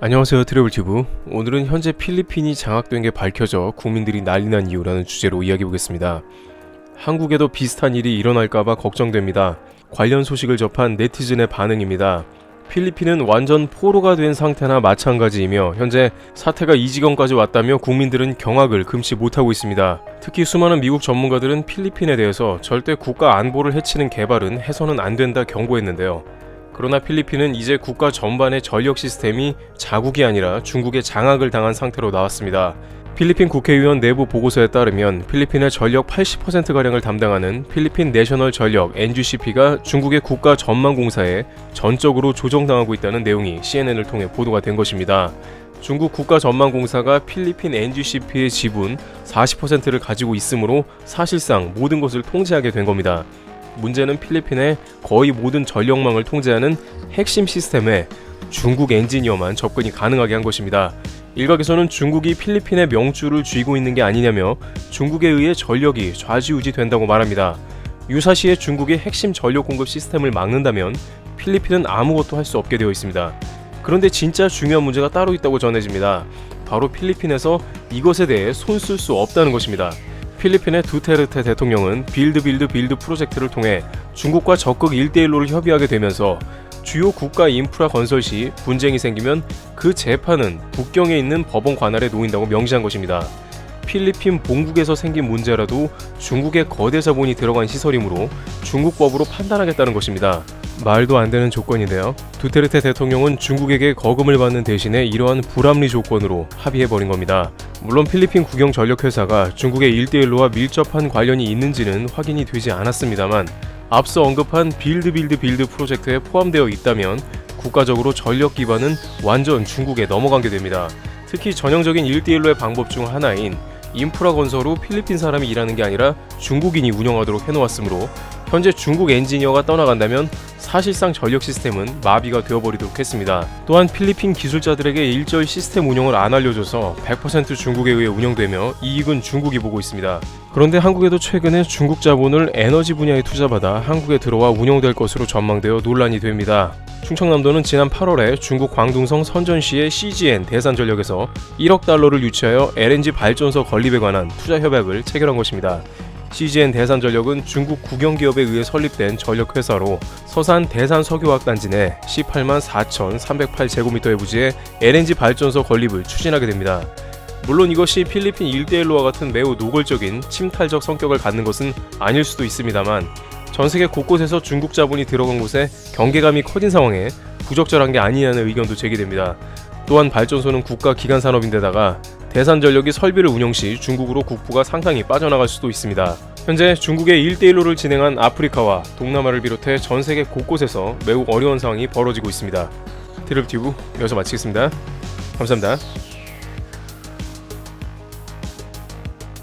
안녕하세요, 트래블튜브. 오늘은 현재 필리핀이 장악된 게 밝혀져 국민들이 난리난 이유라는 주제로 이야기해보겠습니다. 한국에도 비슷한 일이 일어날까봐 걱정됩니다. 관련 소식을 접한 네티즌의 반응입니다. 필리핀은 완전 포로가 된 상태나 마찬가지이며 현재 사태가 이 지경까지 왔다며 국민들은 경악을 금치 못하고 있습니다. 특히 수많은 미국 전문가들은 필리핀에 대해서 절대 국가 안보를 해치는 개발은 해서는 안 된다 경고했는데요. 그러나 필리핀은 이제 국가 전반의 전력 시스템이 자국이 아니라 중국의 장악을 당한 상태로 나왔습니다. 필리핀 국회의원 내부 보고서에 따르면 필리핀의 전력 80%가량을 담당하는 필리핀 내셔널 전력 NGCP가 중국의 국가 전망공사에 전적으로 조정당하고 있다는 내용이 CNN을 통해 보도가 된 것입니다. 중국 국가전망공사가 필리핀 NGCP의 지분 40%를 가지고 있으므로 사실상 모든 것을 통제하게 된 겁니다. 문제는 필리핀의 거의 모든 전력망을 통제하는 핵심 시스템에 중국 엔지니어만 접근이 가능하게 한 것입니다. 일각에서는 중국이 필리핀의 명주를 쥐고 있는 게 아니냐며 중국에 의해 전력이 좌지우지 된다고 말합니다. 유사시에 중국의 핵심 전력 공급 시스템을 막는다면 필리핀은 아무것도 할 수 없게 되어 있습니다. 그런데 진짜 중요한 문제가 따로 있다고 전해집니다. 바로 필리핀에서 이것에 대해 손 쓸 수 없다는 것입니다. 필리핀의 두테르테 대통령은 빌드 프로젝트를 통해 중국과 적극 1대1로를 협의하게 되면서 주요 국가 인프라 건설 시 분쟁이 생기면 그 재판은 국경에 있는 법원 관할에 놓인다고 명시한 것입니다. 필리핀 본국에서 생긴 문제라도 중국의 거대 자본이 들어간 시설이므로 중국 법으로 판단하겠다는 것입니다. 말도 안 되는 조건인데요. 두테르테 대통령은 중국에게 거금을 받는 대신에 이러한 불합리 조건으로 합의해버린 겁니다. 물론 필리핀 국영전력회사가 중국의 1대1로와 밀접한 관련이 있는지는 확인이 되지 않았습니다만 앞서 언급한 빌드 프로젝트에 포함되어 있다면 국가적으로 전력 기반은 완전 중국에 넘어가게 됩니다. 특히 전형적인 1대1로의 방법 중 하나인 인프라 건설 후 필리핀 사람이 일하는 게 아니라 중국인이 운영하도록 해놓았으므로 현재 중국 엔지니어가 떠나간다면 사실상 전력 시스템은 마비가 되어버리도록 했습니다. 또한 필리핀 기술자들에게 일절 시스템 운영을 안 알려줘서 100% 중국에 의해 운영되며 이익은 중국이 보고 있습니다. 그런데 한국에도 최근에 중국 자본을 에너지 분야에 투자받아 한국에 들어와 운영될 것으로 전망되어 논란이 됩니다. 충청남도는 지난 8월에 중국 광둥성 선전시의 CGN 대산전력에서 1억 달러를 유치하여 LNG 발전소 건립에 관한 투자 협약을 체결한 것입니다. CGN 대산전력은 중국 국영기업에 의해 설립된 전력회사로 서산 대산석유화학단지 내 18만 4,308제곱미터의 부지에 LNG 발전소 건립을 추진하게 됩니다. 물론 이것이 필리핀 1대1로와 같은 매우 노골적인 침탈적 성격을 갖는 것은 아닐 수도 있습니다만 전세계 곳곳에서 중국 자본이 들어간 곳에 경계감이 커진 상황에 부적절한 게 아니냐는 의견도 제기됩니다. 또한 발전소는 국가 기간 산업인데다가 대산전력이 설비를 운영 시 중국으로 국부가 상당히 빠져나갈 수도 있습니다. 현재 중국의 1대1로를 진행한 아프리카와 동남아를 비롯해 전세계 곳곳에서 매우 어려운 상황이 벌어지고 있습니다. 트래블튜브 여기서 마치겠습니다. 감사합니다.